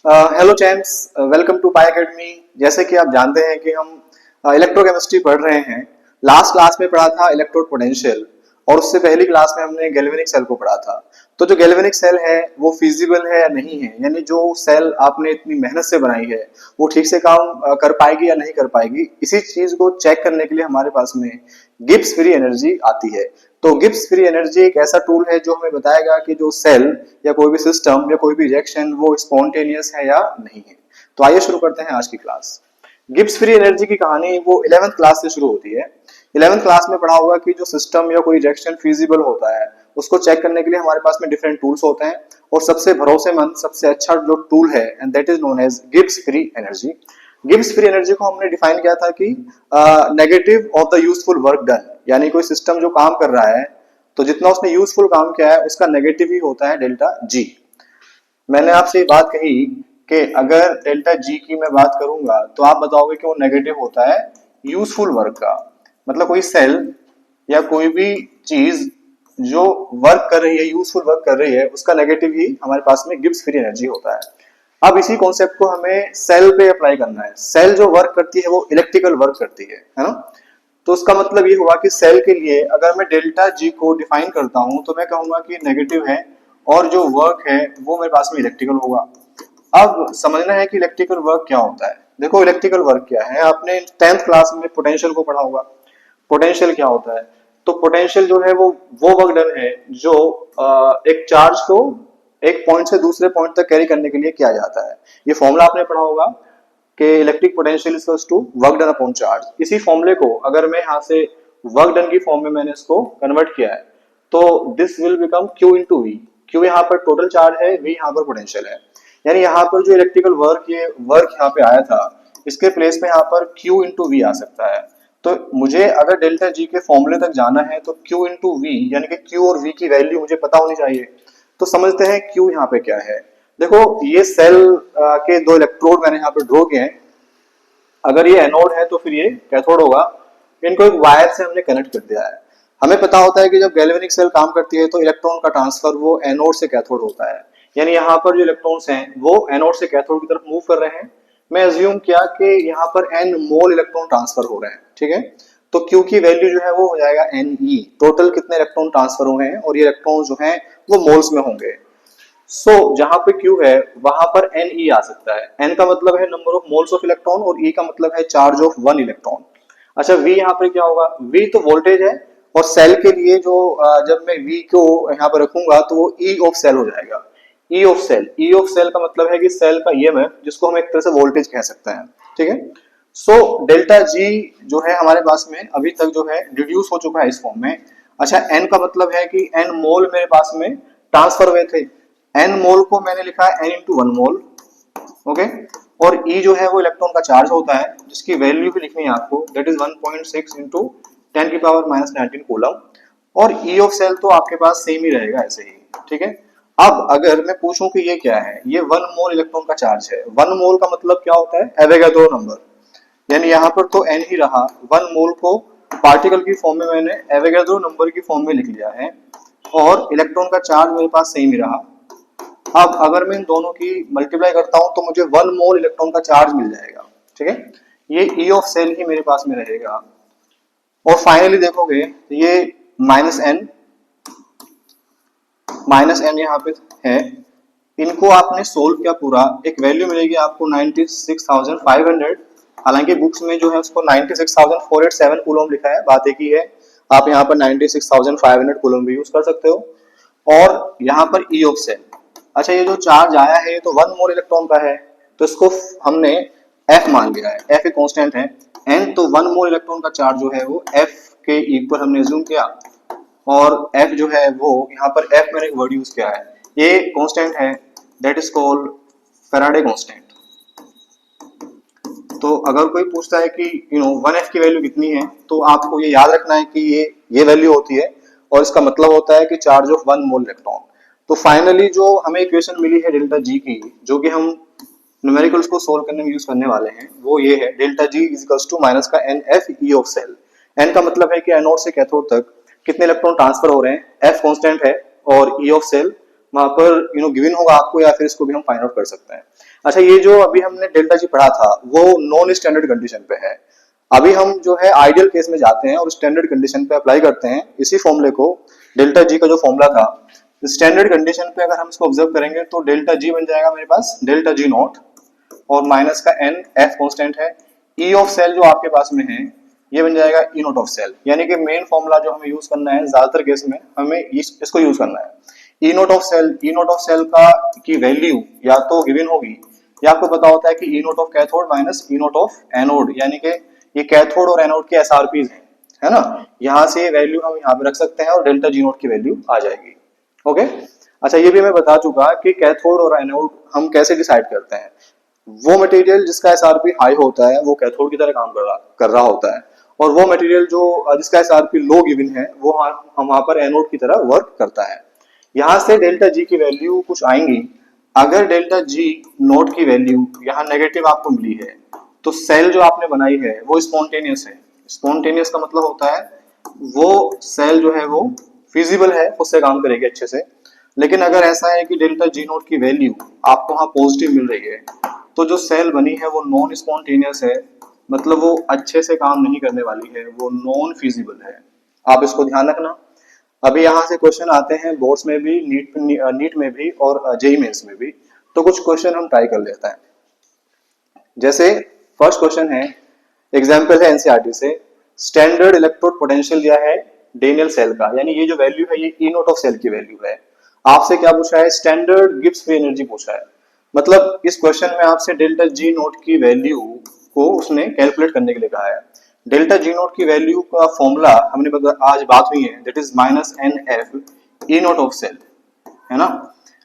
Hello champs, welcome to Pi Academy. जैसे कि आप जानते हैं कि हम इलेक्ट्रोकेमिस्ट्री पढ़ रहे हैं। लास्ट क्लास में पढ़ा था इलेक्ट्रोड पोटेंशियल और उससे पहली क्लास में हमने गैल्वेनिक सेल को पढ़ा था। तो जो गैल्वेनिक सेल है वो फिजिबल है या नहीं है, यानी जो सेल आपने इतनी मेहनत से बनाई है वो ठीक से काम कर पाएगी या नहीं कर पाएगी, इसी चीज को चेक करने के लिए हमारे पास में गिब्स फ्री एनर्जी आती है। तो गिब्स फ्री एनर्जी एक ऐसा टूल है जो हमें बताएगा कि जो सेल या कोई भी सिस्टम या कोई भी रिएक्शन वो स्पॉन्टेनियस है या नहीं है। तो आइए शुरू करते हैं आज की क्लास। गिब्स फ्री एनर्जी की कहानी वो 11th क्लास से शुरू होती है। 11th क्लास में पढ़ा होगा कि जो सिस्टम या कोई रिएक्शन फिजिबल होता है उसको चेक करने के लिए हमारे पास में डिफरेंट टूल्स होते हैं, और सबसे भरोसेमंद सबसे अच्छा जो टूल है and that is known as Gibbs free energy. Gibbs free energy को हमने डिफाइन किया था कि negative of the useful work done, यानी कोई सिस्टम जो काम कर रहा है तो जितना उसने यूजफुल काम किया है उसका नेगेटिव ही होता है डेल्टा जी। मैंने आपसे ये बात कही कि अगर डेल्टा जी की मैं बात करूंगा तो आप बताओगे कि वो नेगेटिव होता है यूजफुल वर्क का। मतलब कोई सेल या कोई भी चीज जो वर्क कर रही है, यूजफुल वर्क कर रही है, उसका नेगेटिव ही हमारे पास में गिब्स फ्री एनर्जी होता है। अब इसी कॉन्सेप्ट को हमें सेल पे अप्लाई करना है। सेल जो वर्क करती है वो इलेक्ट्रिकल वर्क करती है ना। तो उसका मतलब ये हुआ कि सेल के लिए अगर मैं डेल्टा जी को डिफाइन करता हूं तो मैं कहूंगा कि नेगेटिव है और जो वर्क है वो मेरे पास में इलेक्ट्रिकल होगा। अब समझना है कि इलेक्ट्रिकल वर्क क्या होता है। देखो इलेक्ट्रिकल वर्क क्या है, आपने 10th क्लास में पोटेंशियल को पढ़ा होगा। पोटेंशियल क्या होता है? तो पोटेंशियल जो है वो वर्क डन है जो एक चार्ज को एक पॉइंट से दूसरे पॉइंट तक कैरी करने के लिए किया जाता है। ये फॉर्मूला आपने पढ़ा होगा कि electric potential equals to work done upon charge. इसी फॉर्मूले को अगर मैं यहाँ से वर्क डन की फॉर्म में मैंने इसको कन्वर्ट किया है तो this will become Q into V. Q यहाँ पर टोटल चार्ज है, वी यहाँ पर पोटेंशियल है। यानी यहाँ पर जो इलेक्ट्रिकल वर्क ये वर्क यहाँ पे आया था इसके प्लेस में यहाँ पर क्यू इंटू वी आ सकता है। तो मुझे अगर डेल्टा जी के फॉर्मूले तक जाना है तो क्यू इंटू वी यानी कि क्यू और वी की वैल्यू मुझे पता होनी चाहिए। तो समझते हैं क्यू यहाँ पे क्या है। देखो ये सेल के दो इलेक्ट्रोड मैंने यहाँ पे ड्रॉ किए हैं। अगर ये एनोड है तो फिर ये कैथोड होगा। इनको एक वायर से हमने कनेक्ट कर दिया है। हमें पता होता है कि जब गैल्वेनिक सेल काम करती है तो इलेक्ट्रॉन का ट्रांसफर वो एनोड से कैथोड होता है। यानी यहाँ पर जो इलेक्ट्रॉन्स हैं वो एनोड से कैथोड की तरफ मूव कर रहे हैं। मैं अज्यूम किया कि यहाँ पर n मोल इलेक्ट्रॉन ट्रांसफर हो रहे हैं, ठीक है। तो Q की वैल्यू जो है वो हो जाएगा Ne, टोटल कितने इलेक्ट्रॉन ट्रांसफर हुए हैं, और ये इलेक्ट्रॉन जो हैं वो मोल्स में होंगे। जहां पे Q है वहां पर Ne आ सकता है। N का मतलब है number of moles of electron और E का मतलब है चार्ज ऑफ वन इलेक्ट्रॉन। अच्छा V यहाँ पर क्या होगा? V तो वोल्टेज है, और सेल के लिए जो जब मैं V को यहाँ पर रखूंगा तो वो E ऑफ सेल हो जाएगा। E of cell, E of cell का मतलब है कि सेल का EMF, जिसको हम एक तरह से वोल्टेज कह सकते हैं, ठीक है। डेल्टा G जो है हमारे पास में अभी तक जो है डिड्यूस हो चुका है इस फॉर्म में। अच्छा N का मतलब है कि N मोल मेरे पास में ट्रांसफर हुए थे। N मोल को मैंने लिखा है N इंटू 1 मोल, ओके। और E जो है वो इलेक्ट्रॉन का चार्ज होता है जिसकी वैल्यू भी लिखनी है आपको, दैट इज 1.6 इंटू 10 की पावर -19 कूलम। और E ऑफ सेल तो आपके पास सेम ही रहेगा ऐसे ही, ठीक है। अब अगर मैं पूछूं कि ये क्या है, ये 1 मोल इलेक्ट्रॉन का चार्ज है। 1 मोल का मतलब क्या होता है? Avogadro number. यानी यहाँ पर तो n ही रहा, 1 मोल को पार्टिकल की फॉर्म में मैंने एवोगाड्रो नंबर की फॉर्म में लिख लिया है, और इलेक्ट्रॉन का चार्ज मेरे पास सेम ही रहा। अब अगर मैं इन दोनों की मल्टीप्लाई करता हूं तो मुझे 1 मोल इलेक्ट्रॉन का चार्ज मिल जाएगा, ठीक है। ये E ऑफ सेल ही मेरे पास में रहेगा। और फाइनली देखोगे ये माइनस एन यहाँ पे है। इनको आपने सोल्व किया पूरा, एक वैल्यू मिलेगी आपको 96,500। हालांकि बुक्स में जो है उसको 96,487 कूलम लिखा है, बात एक ही है। आप यहाँ पर 96,500 कूलम भी यूज कर सकते हो। और यहाँ पर E ऑफ सेल, अच्छा ये जो चार्ज आया है ये तो 1 मोल इलेक्ट्रॉन का है, तो इसको हमने F मान लिया है। F एक कांस्टेंट है। N तो 1 मोल इलेक्ट्रॉन का चार्ज जो है वो F के इक्वल हमने अज्यूम किया, और F जो है वो यहाँ पर F मैंने एक वर्ड यूज किया है, ये कांस्टेंट है, that is called Faraday constant. तो अगर कोई पूछता है कि 1F की वैल्यू कितनी है तो आपको ये याद रखना है कि ये वैल्यू होती है, और इसका मतलब होता है कि चार्ज ऑफ 1 मोल इलेक्ट्रॉन। तो फाइनली जो हमें इक्वेशन मिली है डेल्टा जी की, जो कि हम न्यूमेरिकल्स को सोल्व करने में यूज करने वाले हैं, वो ये है delta G is equals to minus का NF E of cell. N का मतलब है कि एनोड से कैथोड तक कितने इलेक्ट्रॉन ट्रांसफर हो रहे हैं, F कांस्टेंट है, और E ऑफ सेल वहां पर गिवन होगा आपको, या फिर इसको भी हम फाइंड आउट कर सकते हैं। अच्छा, ये जो अभी हमने डेल्टा जी पढ़ा था वो नॉन स्टैंडर्ड कंडीशन पे है। अभी हम जो है आइडियल केस में जाते हैं और स्टैंडर्ड कंडीशन पे अप्लाई करते हैं इसी फॉर्मूले को। डेल्टा जी का जो फॉर्मूला था, स्टैंडर्ड कंडीशन पे अगर हम इसको ऑब्जर्व करेंगे तो डेल्टा जी बन जाएगा मेरे पास डेल्टा जी नॉट और माइनस का एन, एफ कांस्टेंट है, ई ऑफ सेल जो आपके पास में है ये बन जाएगा ई नॉट ऑफ सेल। यानी कि मेन फॉर्मूला जो हमें यूज करना है ज्यादातर केस में हमें इसको यूज करना है। E naught of cell, E naught of cell का की वैल्यू या तो गिवन होगी या आपको पता होता है कि E naught of cathode minus E naught of anode, यानी कि ये कैथोड और एनोड के एसआरपीज है ना। यहाँ से वैल्यू हम यहाँ पे रख सकते हैं और डेल्टा जी नॉट की वैल्यू आ जाएगी। ओके, अच्छा ये भी मैं बता चुका कि कैथोड और एनोड हम कैसे डिसाइड करते हैं। वो मटेरियल जिसका एसआरपी हाई होता है वो कैथोड की तरह काम कर रहा होता है, और वो मटेरियल जो जिसका एसआरपी लो गिवन है वो हम वहां पर एनोड की तरह वर्क करता है। यहाँ से डेल्टा जी की वैल्यू कुछ आएंगी। अगर डेल्टा जी नोट की वैल्यू यहाँ नेगेटिव आपको मिली है तो सेल जो आपने बनाई है वो स्पॉन्टेनियस है। स्पॉन्टेनियस का मतलब होता है वो सेल जो है वो फिजिबल है, खुद से काम करेगी अच्छे से। लेकिन अगर ऐसा है कि डेल्टा जी नोट की वैल्यू आपको वहां पॉजिटिव मिल रही है तो जो सेल बनी है वो नॉन स्पॉन्टेनियस है, मतलब वो अच्छे से काम नहीं करने वाली है, वो नॉन फिजिबल है। आप इसको ध्यान रखना। अभी यहाँ से क्वेश्चन आते हैं बोर्ड्स में भी, नीट में भी और जेई मेंस में भी। तो कुछ क्वेश्चन हम ट्राई कर लेते हैं। जैसे फर्स्ट क्वेश्चन है, एग्जाम्पल है एनसीईआरटी से, स्टैंडर्ड इलेक्ट्रोड पोटेंशियल दिया है डेनियल सेल का, यानी ये जो वैल्यू है ये ई नोट ऑफ सेल की वैल्यू है। आपसे क्या पूछा है, स्टैंडर्ड गिब्स फ्री एनर्जी पूछा है। मतलब इस क्वेश्चन में आपसे डेल्टा जी नोट की वैल्यू को उसने कैलकुलेट करने के लिए कहा है। डेल्टा जी नोट की वैल्यू का फॉर्मूला हमने आज बात हुई है, that is minus N F E naught of cell, है ना।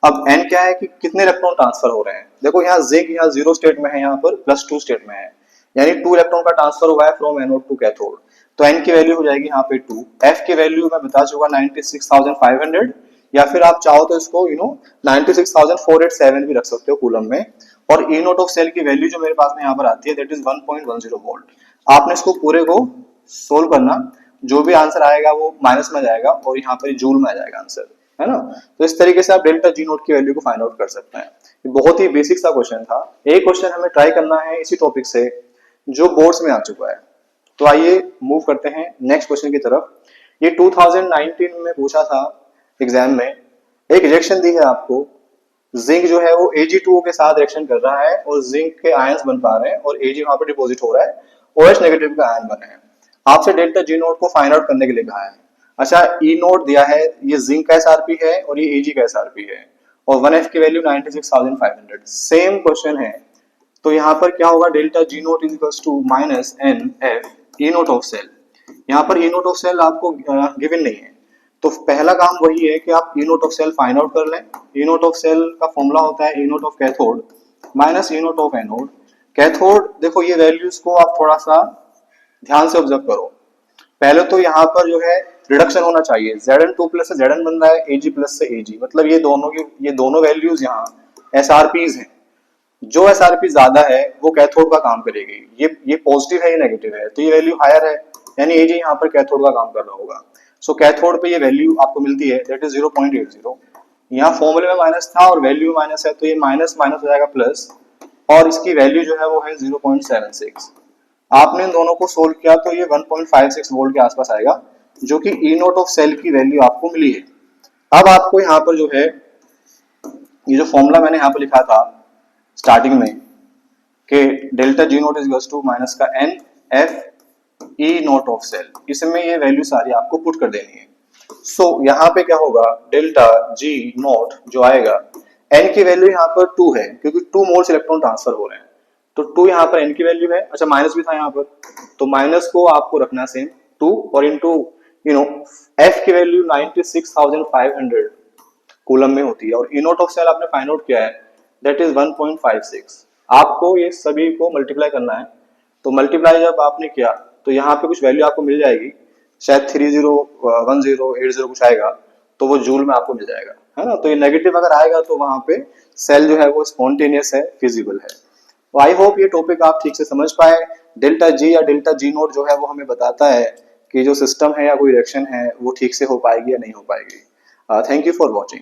अब एन क्या है कि कितने इलेक्ट्रॉन ट्रांसफर हो रहे हैं। देखो यहाँ जिंक यहाँ जीरो स्टेट में है, यहाँ पर +2 स्टेट में है, यानी 2 इलेक्ट्रॉन का ट्रांसफर हुआ है फ्रॉम एनोड टू कैथोड। तो एन की वैल्यू हो जाएगी यहाँ पे 2। एफ की वैल्यू मैं बता चुका 96,500, या फिर आप चाहो तो इसको 96,487 भी रख सकते हो कूलम में। और ई नोट ऑफ सेल की वैल्यू जो मेरे पास में यहाँ पर आती है दैट इज 1.10 वोल्ट। आपने इसको पूरे को सोल्व करना, जो भी आंसर आएगा वो माइनस में जाएगा और यहाँ पर जूल में आ जाएगा आंसर, है ना। तो इस तरीके से आप डेल्टा जी नोट की वैल्यू को फाइंड आउट कर सकते हैं। ये बहुत ही बेसिक सा क्वेश्चन था। एक क्वेश्चन हमें ट्राई करना है इसी टॉपिक से जो बोर्ड्स में आ चुका है। तो आइए मूव करते हैं नेक्स्ट क्वेश्चन की तरफ। ये 2019 में पूछा था एग्जाम में। एक रिएक्शन दी है आपको, जिंक जो है वो Ag2O के साथ रिएक्शन कर रहा है और जिंक के आयंस बन पा रहे हैं और Ag वहां पर डिपॉजिट हो रहा है, OH नेगेटिव का आयन बने हैं। आपसे डेल्टा जी नोट को फाइंड आउट करने के लिए कहा है। अच्छा, ई नोट दिया है, ये जिंक का एसआरपी है और ये Ag का एसआरपी है और 1F की वैल्यू 96,500। सेम क्वेश्चन है। तो यहाँ पर क्या होगा, delta G naught is equals to minus N F E naught of cell. यहाँ पर ई नोट ऑफ सेल आपको गिवन नहीं है, तो पहला काम वही है कि आप E naught of cell find out कर लें। ई नोट ऑफ सेल का फॉर्मूला होता है E naught of cathode minus E naught of anode. Cathode देखो ये वैल्यूज को आप थोड़ा सा ध्यान से ऑब्जर्व करो। पहले तो यहाँ पर जो है रिडक्शन होना चाहिए, Zn2 प्लस से Zn बन रहा है, Ag प्लस से Ag, मतलब ये दोनों वैल्यूज यहाँ एसआरपीज हैं। जो एसआरपी ज्यादा है वो कैथोड का काम करेगी। ये पॉजिटिव है, ये नेगेटिव है, तो ये वैल्यू हायर है, यानी Ag यहाँ पर कैथोड का काम कर रहा होगा। सो कैथोड पे ये वैल्यू आपको मिलती है दैट इज 0.80। यहाँ फॉर्मूले में माइनस था और वैल्यू में माइनस है, तो ये माइनस माइनस हो जाएगा प्लस, और इसकी वैल्यू जो है वो है 0.76। आपने इन दोनों को सोल्व किया तो ये 1.56 वोल्ट के आसपास आएगा, जो कि ई नोट ऑफ सेल की वैल्यू आपको मिली है। अब आपको यहाँ पर जो है ये जो फॉर्मूला मैंने यहाँ पर लिखा था स्टार्टिंग में कि delta G naught is equals to minus का n F E naught of cell, इसमें ये वैल्यू सारी आपको पुट कर देनी है। सो यहाँ पे क्या होगा, डेल्टा जी नोट जो आएगा, एन की वैल्यू यहाँ पर 2 है क्योंकि 2 मोल्स इलेक्ट्रॉन ट्रांसफर हो रहे हैं, तो 2 यहाँ पर एन की वैल्यू है। अच्छा, माइनस भी था यहाँ पर, तो माइनस को आपको रखना सेम 2 और इनटू एफ की वैल्यू 96,500 कूलम में होती है और ई नोट ऑफ सेल आपने फाइंड आउट किया है दैट इज 1.56। आपको ये सभी को मल्टीप्लाई करना है, तो मल्टीप्लाई जब आपने किया तो यहाँ पे कुछ वैल्यू आपको मिल जाएगी, शायद 301080 कुछ आएगा, तो वो जूल में आपको मिल जाएगा, है ना। तो ये नेगेटिव अगर आएगा तो वहां पे सेल जो है वो स्पॉन्टेनियस है, फिजिबल है। तो आई होप ये टॉपिक आप ठीक से समझ पाए। डेल्टा जी या डेल्टा जी नोट जो है वो हमें बताता है कि जो सिस्टम है या कोई रिएक्शन है वो ठीक से हो पाएगी या नहीं हो पाएगी। Thank you for watching.